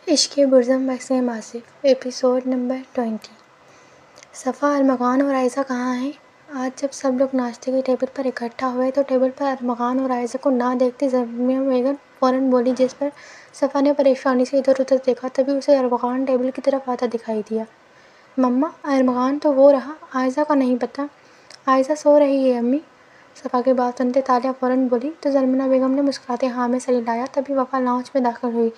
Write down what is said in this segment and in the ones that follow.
इश्क़ बुर्ज़म Wasim Asif episode number 20। सफ़ा, अरमग़ान और आयशा कहाँ हैं? आज जब सब लोग नाश्ते की टेबल पर इकट्ठा हुए तो टेबल पर अरमग़ान और आयशा को ना देखते ज़मीना बेगम फ़ौरन बोली, जिस पर सफ़ा ने परेशानी से इधर-उधर देखा। तभी उसे अरमग़ान टेबल की तरफ आता दिखाई दिया। मम्मा, अरमग़ान तो वो रहा, आयशा का नहीं पता। आयशा सो रही है अम्मी। सफ़ा की बात सुनते तालिया फ़ौरन बोली तो ज़मीना बेगम ने मुस्कुराते हाँ में सर हिलाया। तभी वफ़ा लाउंज में दाखिल हुई।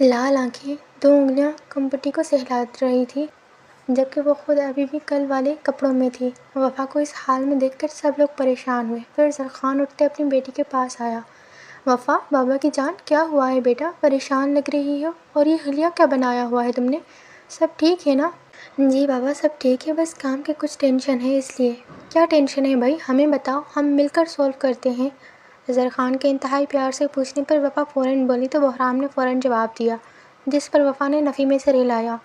लाल आंखें, 2 उंगलियां कंपटी को सहला रही थी, जबकि वो खुद अभी भी कल वाले कपड़ों में थी। वफ़ा को इस हाल में देखकर सब लोग परेशान हुए। फिर ज़रख़ान उठते अपनी बेटी के पास आया। वफ़ा, बाबा की जान, क्या हुआ है बेटा? परेशान लग रही हो। और ये हलिया क्या बनाया हुआ है तुमने? सब ठीक है ना? जी बाबा, सब ठीक है, बस काम की कुछ टेंशन है इसलिए। क्या टेंशन है भाई, हमें बताओ, हम मिलकर सॉल्व करते हैं। ज़रख़ान के इंतहाई प्यार से पूछने पर वफ़ा फ़ौरन बोली तो बहराम ने फ़ौरन जवाब दिया, जिस पर वफ़ा ने नफ़ी में सिर हिलाया।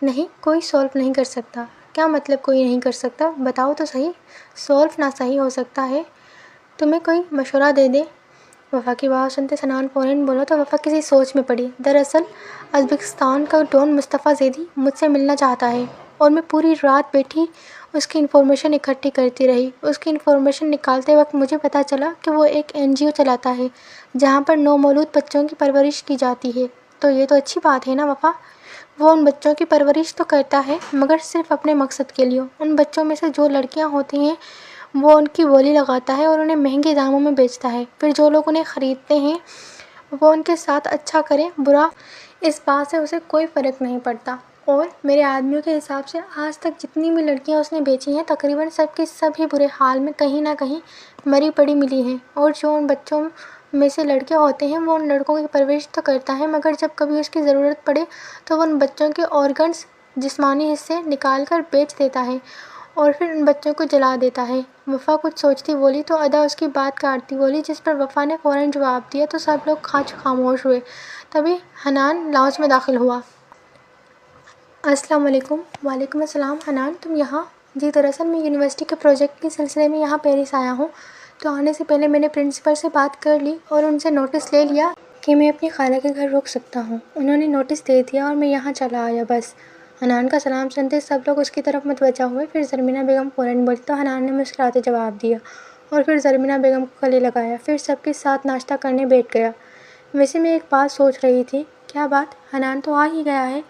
नहीं, कोई सॉल्व नहीं कर सकता। क्या मतलब कोई नहीं कर सकता? बताओ तो सही। सॉल्व ना सही हो सकता है, तुम्हें कोई मशवरा दे दे? वफ़ा की बात सुनते सनान फ़ौरन बोला तो वफ़ा किसी सोच में पड़ी। दरअसल उज़्बेकिस्तान का डॉन मुस्तफ़ा ज़ैदी मुझसे मिलना चाहता है और मैं पूरी रात बैठी उसकी इन्फॉर्मेशन इकट्ठी करती रही। उसकी इन्फॉर्मेशन निकालते वक्त मुझे पता चला कि वो एक NGO चलाता है जहाँ पर नौमौलूद बच्चों की परवरिश की जाती है। तो ये तो अच्छी बात है ना वफ़ा? वो उन बच्चों की परवरिश तो करता है, मगर सिर्फ़ अपने मकसद के लिए। उन बच्चों में से जो लड़कियाँ होती हैं वो उनकी बोली लगाता है और उन्हें महंगे दामों में बेचता है। फिर जो लोग उन्हें ख़रीदते हैं वो उनके साथ अच्छा करें बुरा, इस बात से उसे कोई फ़र्क नहीं पड़ता। और मेरे आदमियों के हिसाब से आज तक जितनी भी लड़कियां उसने बेची हैं, तकरीबन सब की सब ही बुरे हाल में कहीं ना कहीं मरी पड़ी मिली हैं। और जो उन बच्चों में से लड़के होते हैं वो उन लड़कों की परवरिश तो करता है, मगर जब कभी उसकी ज़रूरत पड़े तो वो उन बच्चों के ऑर्गन्स, जिस्मानी हिस्से निकाल कर बेच देता है और फिर उन बच्चों को जला देता है। वफ़ा कुछ सोचती बोली तो अदा उसकी बात काटती बोली, जिस पर वफ़ा ने फ़ौरन जवाब दिया तो सब लोग खामोश हुए। तभी हनान लाउंज में दाखिल हुआ। अस्सलाम वालेकुम। वालेकुम अस्सलाम। हनान, तुम यहाँ? जी, दरअसल मैं यूनिवर्सिटी के प्रोजेक्ट के सिलसिले में यहाँ पेरिस आया हूँ, तो आने से पहले मैंने प्रिंसिपल से बात कर ली और उनसे नोटिस ले लिया कि मैं अपनी खाला के घर रुक सकता हूँ। उन्होंने नोटिस दे दिया और मैं यहाँ चला आया, बस। हनान का सलाम सुनते सब लोग उसकी तरफ मतवज्जा हुए। फिर ज़मीना बेगम फ़ौरन बोली तो हनान ने मुस्कुराते जवाब दिया और फिर ज़मीना बेगम को गले लगाया। फिर सबके साथ नाश्ता करने बैठ गया। वैसे मैं एक बात सोच रही थी। क्या बात? हनान तो आ ही गया है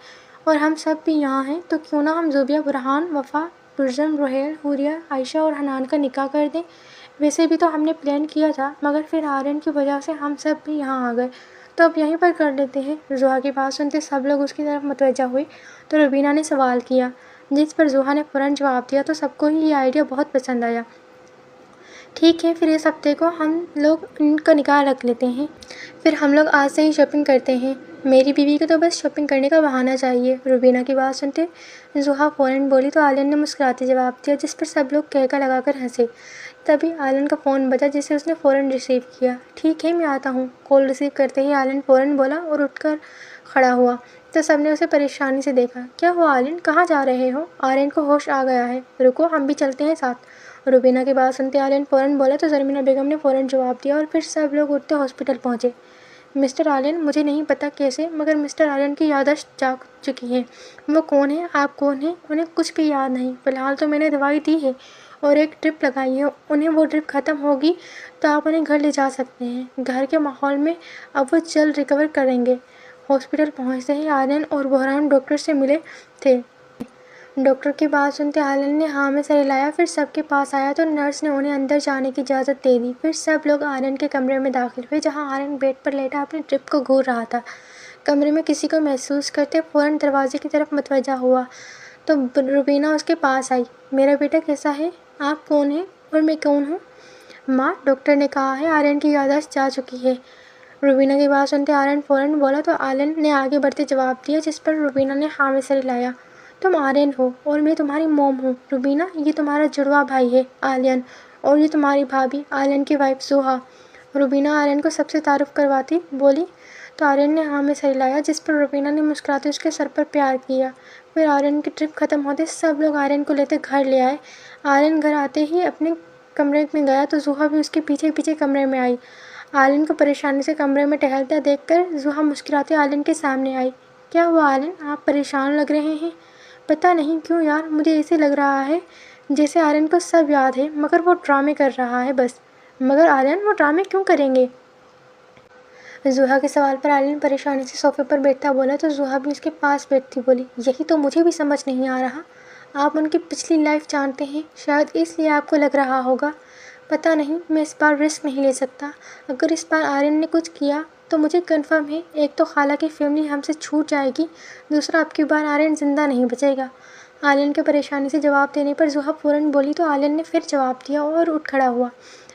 और हम सब भी यहाँ हैं, तो क्यों ना हम ज़ुबिया, बुरहान, वफ़ा, बुर्ज़म, रुहैल, हुरिया, आयशा और हनान का निकाह कर दें। वैसे भी तो हमने प्लान किया था, मगर फिर आर्यन की वजह से हम सब भी यहाँ आ गए, तो अब यहीं पर कर लेते हैं। ज़ुहा की बात सुनते सब लोग उसकी तरफ मुतवज्जा हुए तो रुबीना ने सवाल किया, जिस पर ज़ुहा ने फ़ौरन जवाब दिया तो सबको ही ये आइडिया बहुत पसंद आया। ठीक है, फिर इस हफ्ते को हम लोग इनका निकाह रख लेते हैं। फिर हम लोग आज से ही शॉपिंग करते हैं। मेरी बीवी को तो बस शॉपिंग करने का बहाना चाहिए। रुबीना की बात सुनते ज़ुहा फ़ौरन बोली तो आलिन ने मुस्कुराते जवाब दिया, जिस पर सब लोग कहका लगाकर हंसे। तभी आलिन का फ़ोन बजा, जिसे उसने फ़ौरन रिसीव किया। ठीक है, मैं आता हूँ। कॉल रिसीव करते ही आलिन फ़ौरन बोला और उठकर खड़ा हुआ तो सबने उसे परेशानी से देखा। क्या हुआ आलिन, कहाँ जा रहे हो? आलिन को होश आ गया है। रुको, हम भी चलते हैं साथ। रुबीना की बात सुनते आलिन फ़ौरन बोला तो ज़मीना बेगम ने फ़ौरन जवाब दिया और फिर सब लोग उठते हॉस्पिटल पहुँचे। मिस्टर आलिन, मुझे नहीं पता कैसे, मगर मिस्टर आलिन की याददाश्त जा चुकी है। वो कौन है? आप कौन हैं? उन्हें कुछ भी याद नहीं। फ़िलहाल तो मैंने दवाई दी है और एक ड्रिप लगाई है। उन्हें वो ड्रिप ख़त्म होगी तो आप उन्हें घर ले जा सकते हैं। घर के माहौल में अब वो जल्द रिकवर करेंगे। हॉस्पिटल पहुँचते ही आलिन और बुहरान डॉक्टर से मिले थे। डॉक्टर की बात सुनते आलिन ने हाँ में सर हिलाया। फिर सबके पास आया तो नर्स ने उन्हें अंदर जाने की इजाज़त दे दी। फिर सब लोग आलिन के कमरे में दाखिल हुए, जहाँ आलिन बेड पर लेटा अपनी ड्रिप को घूर रहा था। कमरे में किसी को महसूस करते फ़ौरन दरवाजे की तरफ मुतवज्जा हुआ तो रुबीना उसके पास आई। मेरा बेटा कैसा है? आप कौन हैं और मैं कौन हूँ? माँ, डॉक्टर ने कहा है आलिन की याददाश्त जा चुकी है। रुबीना की बात सुनते आलिन फ़ौरन बोला तो आलिन ने आगे बढ़ते जवाब दिया, जिस पर रुबीना ने हाँ में सर हिलाया। तुम आर्यन हो और मैं तुम्हारी मॉम हूँ। रुबीना, ये तुम्हारा जुड़वा भाई है आलियन, और ये तुम्हारी भाभी आलियन की वाइफ ज़ुहा। रुबीना आर्यन को सबसे तारुफ करवाती बोली तो आर्यन ने हाँ में सर हिलाया, जिस पर रुबीना ने मुस्कुराते उसके सर पर प्यार किया। फिर आर्यन की ट्रिप ख़त्म होते सब लोग आर्यन को लेते घर ले आए। आर्यन घर आते ही अपने कमरे में गया तो ज़ुहा भी उसके पीछे पीछे कमरे में आई। आलिन को परेशानी से कमरे में टहलता देखकर ज़ुहा मुस्कुराते आलिन के सामने आई। क्या हुआ आर्यन, आप परेशान लग रहे हैं? पता नहीं क्यों यार, मुझे ऐसे लग रहा है जैसे आर्यन को सब याद है मगर वो ड्रामे कर रहा है बस। मगर आर्यन, वो ड्रामे क्यों करेंगे? जुहा के सवाल पर आर्यन परेशानी से सोफे पर बैठता बोला तो जुहा भी उसके पास बैठती बोली, यही तो मुझे भी समझ नहीं आ रहा। आप उनकी पिछली लाइफ जानते हैं, शायद इसलिए आपको लग रहा होगा। पता नहीं, मैं इस बार रिस्क नहीं ले सकता। अगर इस बार आर्यन ने कुछ किया तो मुझे कंफर्म है, एक तो खाला की फैमिली हमसे छूट जाएगी, दूसरा अब की बार आर्यन जिंदा नहीं बचेगा। आर्यन के परेशानी से जवाब देने पर जुहा फ़ौरन बोली तो आर्यन ने फिर जवाब दिया और उठ खड़ा हुआ।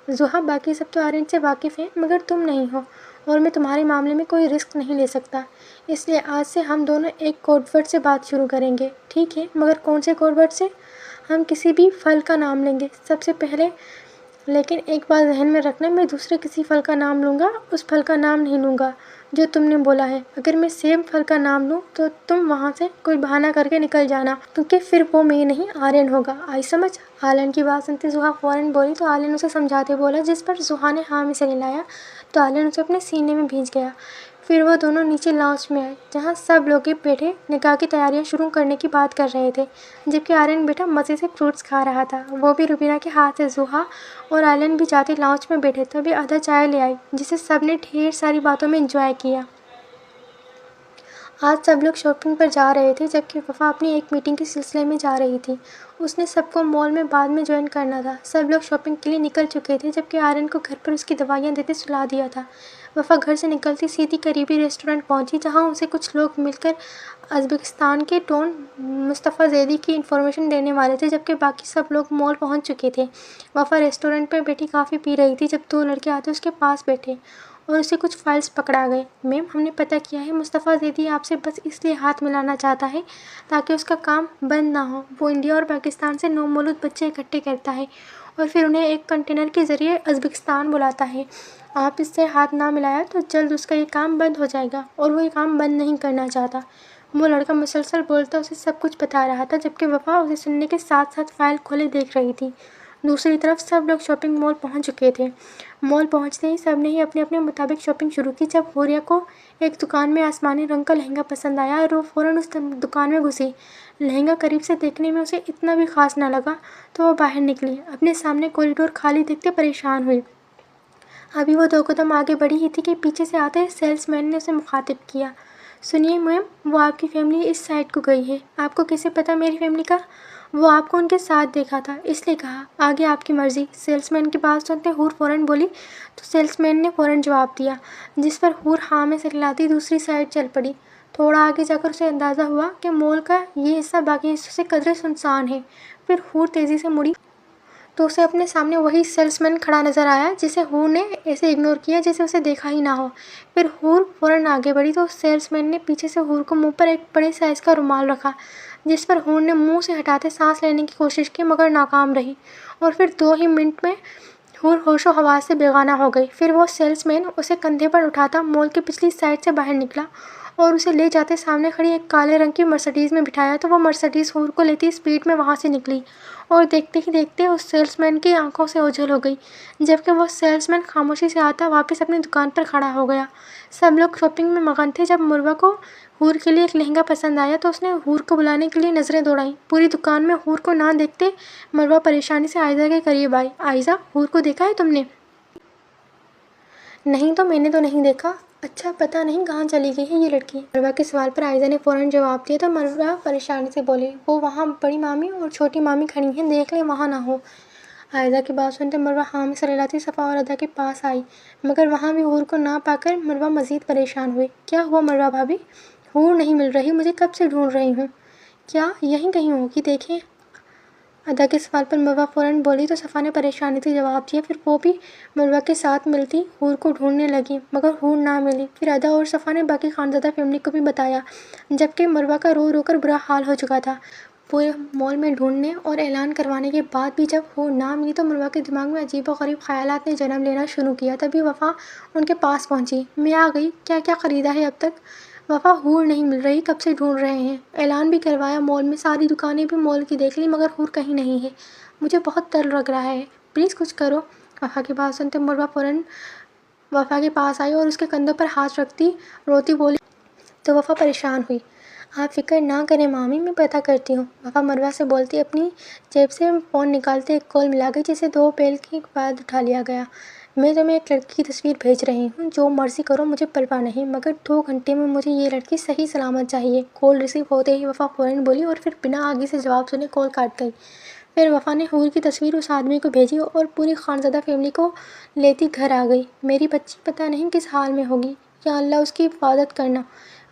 जुहा, बाकी सब तो आर्यन से वाकिफ़ हैं मगर तुम नहीं हो, और मैं तुम्हारे मामले में कोई रिस्क नहीं ले सकता। इसलिए आज से हम दोनों एक कोड वर्ड से बात शुरू करेंगे, ठीक है? मगर कौन से कोड वर्ड से? हम किसी भी फल का नाम लेंगे सबसे पहले, लेकिन एक बात ज़हन में रखना, मैं दूसरे किसी फल का नाम लूँगा, उस फल का नाम नहीं लूँगा जो तुमने बोला है। अगर मैं सेब फल का नाम लूँ तो तुम वहाँ से कोई बहाना करके निकल जाना, क्योंकि फिर वो मैं नहीं आर्यन होगा। आई समझ? आर्यन की बात सुनते जुहा फ़ौरन बोली तो आर्यन उसे समझाते बोला, जिस पर जुहा ने हाँ में सिर हिलाया तो आर्यन उसे अपने सीने में भींच गया। फिर वो दोनों नीचे लॉन्च में आए जहाँ सब लोग बैठे निकाह की तैयारियां शुरू करने की बात कर रहे थे, जबकि आर्यन बेटा मज़े से फ्रूट्स खा रहा था, वो भी रुबीना के हाथ से। जुहा और आर्यन भी जाते लॉन्च में बैठे तभी आधा चाय ले आई, जिसे सब ने ढेर सारी बातों में इंजॉय किया। आज सब लोग शॉपिंग पर जा रहे थे जबकि वफ़ा अपनी एक मीटिंग के सिलसिले में जा रही थी। उसने सबको मॉल में बाद में ज्वाइन करना था। सब लोग शॉपिंग के लिए निकल चुके थे जबकि आर्यन को घर पर उसकी दवाइयाँ देते सुला दिया था। वफ़ा घर से निकलती सीधी करीबी रेस्टोरेंट पहुंची जहां उसे कुछ लोग मिलकर उज़्बेकिस्तान के डॉन मुस्तफ़ा ज़ैदी की इन्फॉर्मेशन देने वाले थे, जबकि बाकी सब लोग मॉल पहुंच चुके थे। वफ़ा रेस्टोरेंट पर बैठी काफ़ी पी रही थी जब दो लड़के आते उसके पास बैठे और उसे कुछ फाइल्स पकड़ा गए। मैम, हमने पता किया है मुस्तफ़ा ज़ैदी आपसे बस इसलिए हाथ मिलाना चाहता है ताकि उसका काम बंद ना हो। वो इंडिया और पाकिस्तान से नौमौलूद बच्चे इकट्ठे करता है और फिर उन्हें एक कंटेनर के ज़रिए उज़्बेकिस्तान बुलाता है। आप इससे हाथ ना मिलाया तो जल्द उसका ये काम बंद हो जाएगा और वो ये काम बंद नहीं करना चाहता। वो लड़का मुसलसल बोलता उसे सब कुछ बता रहा था जबकि वफ़ा उसे सुनने के साथ साथ फाइल खोले देख रही थी। दूसरी तरफ सब लोग शॉपिंग मॉल पहुंच चुके थे। मॉल पहुंचते ही सब ने ही अपने अपने मुताबिक शॉपिंग शुरू की। जब हुरिया को एक दुकान में आसमानी रंग का लहंगा पसंद आया और वो फ़ौरन उस दुकान में घुसी। लहंगा करीब से देखने में उसे इतना भी खास ना लगा तो वो बाहर निकली। अपने सामने कॉरिडोर खाली देखते परेशान हुई। अभी वो दो कदम आगे बढ़ी ही थी कि पीछे से आते सेल्समैन ने उसे मुखातिब किया, सुनिए मैम, वो आपकी फैमिली इस साइड को गई है। आपको कैसे पता मेरी फैमिली का? वो आपको उनके साथ देखा था इसलिए कहा, आगे आपकी मर्ज़ी। सेल्समैन की बात सुनते हूर फ़ौरन बोली तो सेल्समैन ने फ़ौरन जवाब दिया, जिस पर हूर हाँ में सिर हिलाती दूसरी साइड चल पड़ी। थोड़ा आगे जाकर उसे अंदाज़ा हुआ कि मॉल का ये हिस्सा बाकी हिस्सों से कदरे सुनसान है। फिर हूर तेज़ी से मुड़ी तो उसे अपने सामने वही सेल्समैन खड़ा नज़र आया जिसे हूर ने ऐसे इग्नोर किया जैसे उसे देखा ही ना हो। फिर हूर फ़ौरन आगे बढ़ी तो सेल्समैन ने पीछे से हूर को मुंह पर एक बड़े साइज़ का रुमाल रखा, जिस पर हूर ने मुंह से हटाते सांस लेने की कोशिश की मगर नाकाम रही और फिर 2 ही मिनट में हूर होशो हवास से बेगाना हो गई। फिर वो सेल्समैन उसे कंधे पर उठाता मॉल की पिछली साइड से बाहर निकला और उसे ले जाते सामने खड़ी एक काले रंग की मर्सिडीज़ में बिठाया तो वो मर्सिडीज़ हूर को लेती स्पीड में वहाँ से निकली और देखते ही देखते उस सेल्समैन की आंखों से ओझल हो गई, जबकि वो सेल्समैन खामोशी से आता वापस अपनी दुकान पर खड़ा हो गया। सब लोग शॉपिंग में मगन थे। जब मुर्वा को हूर के लिए एक लहंगा पसंद आया तो उसने हूर को बुलाने के लिए नज़रें दौड़ाई। पूरी दुकान में हूर को ना देखते मुर्वा परेशानी से आयज़ा के करीब आई। आयज़ा, हूर को देखा है तुमने? नहीं तो मैंने तो नहीं देखा। अच्छा, पता नहीं कहाँ चली गई है ये लड़की। मरवा के सवाल पर आयज़ा ने फ़ौरन जवाब दिया तो मरवा परेशानी से बोली, वो वहाँ बड़ी मामी और छोटी मामी खड़ी हैं, देख ले वहाँ ना हो। आयज़ा की बात सुनते मरवा हाँ में सर हिलाती सफ़ा और अदा के पास आई, मगर वहाँ भी हूर को ना पाकर मरवा मज़ीद परेशान हुई। क्या हुआ मरवा भाभी? हूर नहीं मिल रही, मुझे कब से ढूंढ रही हूँ। क्या यहीं कहीं होगी? देखें। अदा के सवाल पर मरवा फ़ौरन बोली तो सफ़ा ने परेशानी से जवाब दिया। फिर वो भी मरवा के साथ मिलती हूर को ढूंढने लगी मगर हूर ना मिली। फिर अदा और सफ़ा ने बाकी खानज़दा फैमिली को भी बताया, जबकि मरवा का रो रो कर बुरा हाल हो चुका था। पूरे मॉल में ढूंढने और ऐलान करवाने के बाद भी जब हूर ना मिली तो मरवा के दिमाग में अजीब व गरीब ख़यालात ने जन्म लेना शुरू किया। तभी वफ़ा उनके पास पहुंची। मैं आ गई, क्या क्या ख़रीदा है अब तक? वफ़ा, हूर नहीं मिल रही, कब से ढूंढ रहे हैं, ऐलान भी करवाया मॉल में, सारी दुकानें भी मॉल की देख ली मगर हूर कहीं नहीं है। मुझे बहुत डर लग रहा है, प्लीज़ कुछ करो। वफ़ा की बात सुनते मुर्वा फ़ौरन वफ़ा के पास आई और उसके कंधों पर हाथ रखती रोती बोली, तो वफ़ा परेशान हुई। आप फ़िक्र ना करें मामी, मैं पता करती हूँ। वफ़ा मरवा से बोलती अपनी जेब से फ़ोन निकालते एक कॉल मिला गई जिसे 2 बेल के बाद उठा लिया गया। मैं तुम्हें एक लड़की की तस्वीर भेज रही हूँ, जो मर्ज़ी करो मुझे परवाह नहीं, मगर 2 घंटे में मुझे ये लड़की सही सलामत चाहिए। कॉल रिसीव होते ही वफ़ा फ़ौरन बोली और फिर बिना आगे से जवाब सुने कॉल काट गई। फिर वफ़ा ने हूर की तस्वीर उस आदमी को भेजी और पूरी खानज़दा फैमिली को लेती घर आ गई। मेरी बच्ची पता नहीं किस हाल में होगी, या अल्लाह उसकी हिफाजत करना।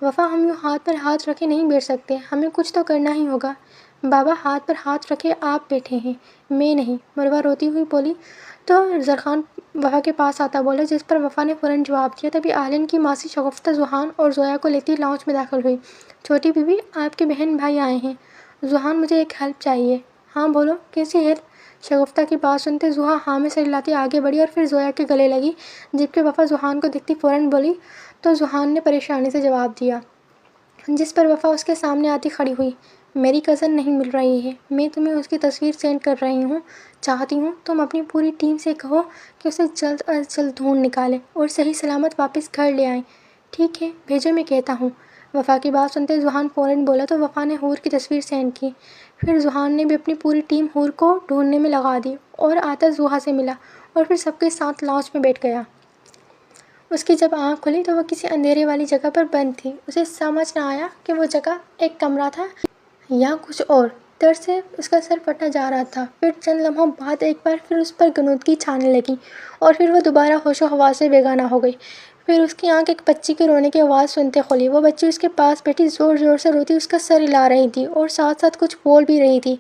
वफ़ा, हम यूँ हाथ पर हाथ रखे नहीं बैठ सकते, हमें कुछ तो करना ही होगा। बाबा, हाथ पर हाथ रखे आप बैठे हैं, मैं नहीं, मरवा रोती हुई बोली। तो ज़रख़ान वफ़ा के पास आता बोला, जिस पर वफ़ा ने फ़ौरन जवाब दिया। तभी आलिन की मासी शगुफ्ता ज़ुहान और ज़ोया को लेती लाउंज में दाखिल हुई। छोटी बीबी, आपके बहन भाई आए हैं। ज़ुहान, मुझे एक हेल्प चाहिए। हाँ बोलो, कैसी हेल्प? शगुफ्ता की बात सुनते ज़ुहा हाँ में सिर हिलाती आगे बढ़ी और फिर ज़ोया के गले लगी, जबकि वफ़ा ज़ुहान को दिखती फ़ौरन बोली। तो ज़ुहान ने परेशानी से जवाब दिया, जिस पर वफ़ा उसके सामने आती खड़ी हुई। मेरी कज़न नहीं मिल रही है, मैं तुम्हें उसकी तस्वीर सेंड कर रही हूँ। चाहती हूँ तुम अपनी पूरी टीम से कहो कि उसे जल्द अज जल्द ढूंढ निकालें और सही सलामत वापस घर ले आएँ। ठीक है, भेजो, मैं कहता हूँ। वफ़ा की बात सुनते ज़ुहान फ़ौरन बोला। तो वफ़ा ने हूर की तस्वीर सेंड की। फिर ज़ुहान ने भी अपनी पूरी टीम हूर को ढूंढने में लगा दी और आता ज़ुहा से मिला और फिर सबके साथ लाउंज में बैठ गया। उसकी जब आँख खुली तो वह किसी अंधेरे वाली जगह पर बंद थी। उसे समझ न आया कि वो जगह एक कमरा था या कुछ और। दर्द से उसका सर फटा जा रहा था। फिर चंद लम्हों बाद एक बार फिर उस पर गनूदगी छाने लगी और फिर वह दोबारा होशो हवास से बेगाना हो गई। फिर उसकी आंख एक बच्ची के रोने की आवाज़ सुनते खुली। वो बच्ची उसके पास बैठी ज़ोर ज़ोर से रोती उसका सर हिला रही थी और साथ साथ कुछ बोल भी रही थी,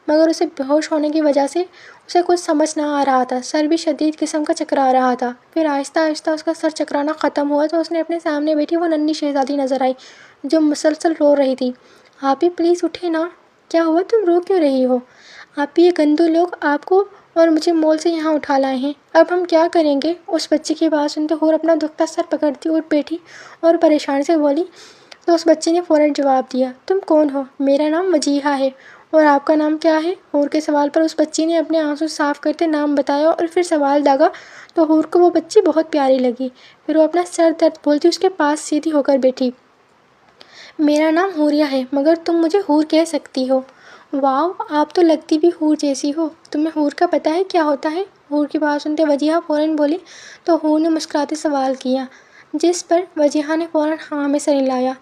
मगर उसे बेहोश होने की वजह से उसे कुछ समझ ना आ रहा था। सर भी शदीद किस्म का चकरा रहा था। फिर आहिस्ता आहिस्ता उसका सर चकराना ख़त्म हुआ तो उसने अपने सामने बैठी वो नन्ही शहज़ादी नज़र आई, जो मुसलसल रो रही थी। आप ही प्लीज़ उठे ना, क्या हुआ, तुम रो क्यों रही हो? आप ही, ये गंदू लोग आपको और मुझे मॉल से यहाँ उठा लाए हैं, अब हम क्या करेंगे? उस बच्ची की बात सुनते हूर अपना दुखता सर पकड़ती और बैठी और परेशान से बोली। तो उस बच्ची ने फ़ौरन जवाब दिया, तुम कौन हो? मेरा नाम वजीहा है। और आपका नाम क्या है? हूर के सवाल पर उस बच्ची ने अपने आंसू साफ़ करते नाम बताया और फिर सवाल दागा। तो हूर को वो बच्ची बहुत प्यारी लगी। फिर वो अपना सर दर्द बोलती उसके पास सीधी होकर बैठी। मेरा नाम हूरिया है, मगर तुम मुझे हूर कह सकती हो। वाह, आप तो लगती भी हूर जैसी हो। तुम्हें हूर का पता है क्या होता है? हूर की बात सुनते वजीहा फ़ौरन बोली। तो हूर ने मुस्कुराते सवाल किया, जिस पर वजीहा ने फ़ौरन हाँ में सर हिलाया।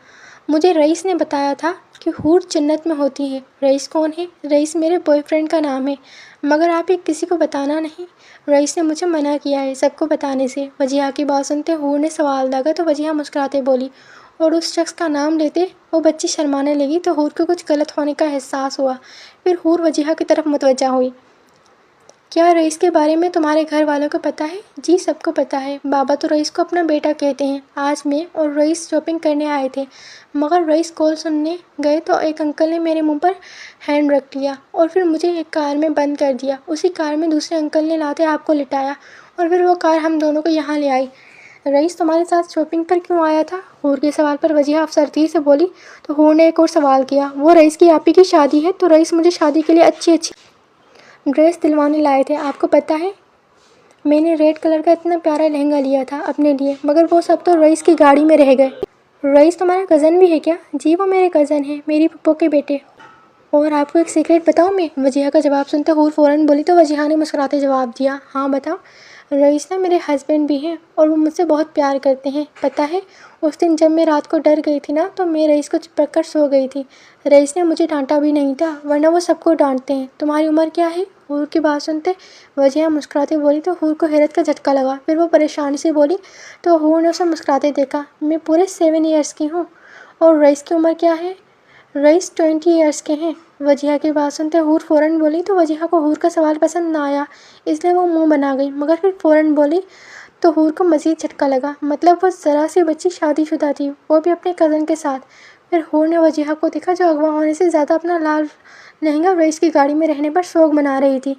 मुझे रईस ने बताया था कि हूर जन्नत में होती है। रईस कौन है? रईस मेरे बॉयफ्रेंड का नाम है, मगर आप ये किसी को बताना नहीं। रईस ने मुझे मना किया है सबको बताने से। वजीहा की बात सुनते हूर ने सवाल दागा। तो वजीहा मुस्कुराते बोली, और उस शख्स का नाम लेते वो बच्ची शर्माने लगी। तो हूर को कुछ गलत होने का एहसास हुआ। फिर हूर वजीहा की तरफ मुतवज्जा हुई। क्या रईस के बारे में तुम्हारे घर वालों को पता है? जी, सबको पता है। बाबा तो रईस को अपना बेटा कहते हैं। आज मैं और रईस शॉपिंग करने आए थे, मगर रईस कॉल सुनने गए तो एक अंकल ने मेरे मुंह पर हैंड रख लिया और फिर मुझे एक कार में बंद कर दिया। उसी कार में दूसरे अंकल ने लाते आपको लिटाया और फिर वो कार हम दोनों को यहाँ ले आई। रईस तुम्हारे साथ शॉपिंग पर क्यों आया था? हूर के सवाल पर वजीहा अफसरती से बोली। तो हूर ने एक और सवाल किया, वो रईस की आपी की शादी है तो रईस मुझे शादी के लिए अच्छी अच्छी ड्रेस दिलवाने लाए थे। आपको पता है, मैंने रेड कलर का इतना प्यारा लहंगा लिया था अपने लिए, मगर वो सब तो रईस की गाड़ी में रह गए। रईस तुम्हारा कज़न भी है क्या? जी, वो मेरे कज़न है, मेरी पप्पो के बेटे। और आपको एक सीक्रेट बताऊँ मैं? वजीहा का जवाब सुनते हूर फ़ौरन बोली। तो वजीहा ने मुस्कुराते जवाब दिया, हाँ बताओ। रईस ना मेरे हस्बैंड भी हैं और वो मुझसे बहुत प्यार करते हैं। पता है, उस दिन जब मैं रात को डर गई थी ना, तो मैं रईस को चिपक कर सो गई थी। रईस ने मुझे डांटा भी नहीं था, वरना वो सबको डांटते हैं। तुम्हारी उम्र क्या है? हूर की बात सुनते वजीहा मुस्कुराते बोली। तो हूर को हैरत का झटका लगा। फिर वो परेशानी से बोली। तो हूर ने उसे मुस्कुराते देखा। मैं पूरे 7 ईयर्स की हूँ। और रईस की उम्र क्या है? रईस 20 ईयर्स के हैं। वजीहा की बात सुनते हूर फ़ौरन बोली। तो वजीहा को हूर का सवाल पसंद ना आया, इसलिए वो मुंह बना गई, मगर फिर फ़ौरन बोली। तो हूर को मज़ीद झटका लगा, मतलब वो ज़रा सी बच्ची शादीशुदा थी, वो भी अपने कज़न के साथ। फिर हूर ने वजीहा को देखा, जो अगवा होने से ज़्यादा अपना लाल लहंगा रईस की गाड़ी में रहने पर शौक मना रही थी।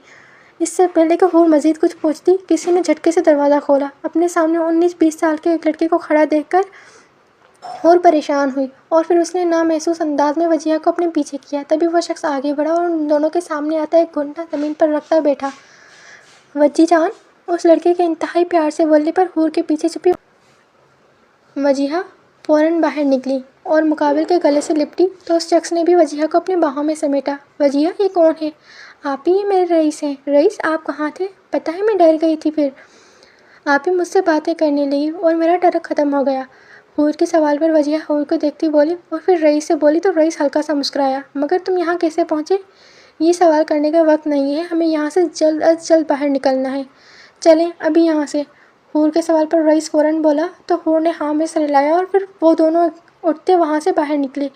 इससे पहले कि हूर मज़ीद कुछ पूछती, किसी ने झटके से दरवाज़ा खोला। अपने सामने 19-20 साल के एक लड़के को खड़ा देखकर हूर परेशान हुई और फिर उसने नामहसूस अंदाज में वजीहा को अपने पीछे किया। तभी वह शख्स आगे बढ़ा और उन दोनों के सामने आता एक घुंडा ज़मीन पर रखता बैठा। वजी जान, उस लड़के के इंतहाई प्यार से बोलने पर हूर के पीछे छुपी वजीहा फ़ौरन बाहर निकली और मुकाबिल के गले से लिपटी तो उस शख्स ने भी वजीहा को अपनी बाहों में समेटा। वजीहा, ये कौन है? आप ही मेरे रईस हैं। रईस, आप कहाँ थे? पता है मैं डर गई थी। फिर आप ही मुझसे बातें करने लगी और मेरा डर ख़त्म हो गया। हूर के सवाल पर वजीहा हूर को देखती बोली और फिर रईस से बोली तो रईस हल्का सा मुस्कुराया। मगर तुम यहाँ कैसे पहुँचे? ये सवाल करने का वक्त नहीं है, हमें यहाँ से जल्द अज जल्द बाहर निकलना है। चलें अभी यहाँ से। हूर के सवाल पर रईस फ़ौरन बोला तो हूर ने हाँ में सर हिलाया और फिर वो दोनों उठते वहाँ से बाहर निकले।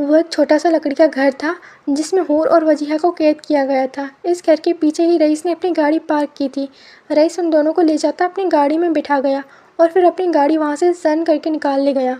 वो एक छोटा सा लकड़ी का घर था जिसमें हूर और वजीहा को कैद किया गया था। इस घर के पीछे ही रईस ने अपनी गाड़ी पार्क की थी। रईस उन दोनों को ले जाता अपनी गाड़ी में बिठा गया और फिर अपनी गाड़ी वहाँ से जन करके निकाल ले गया।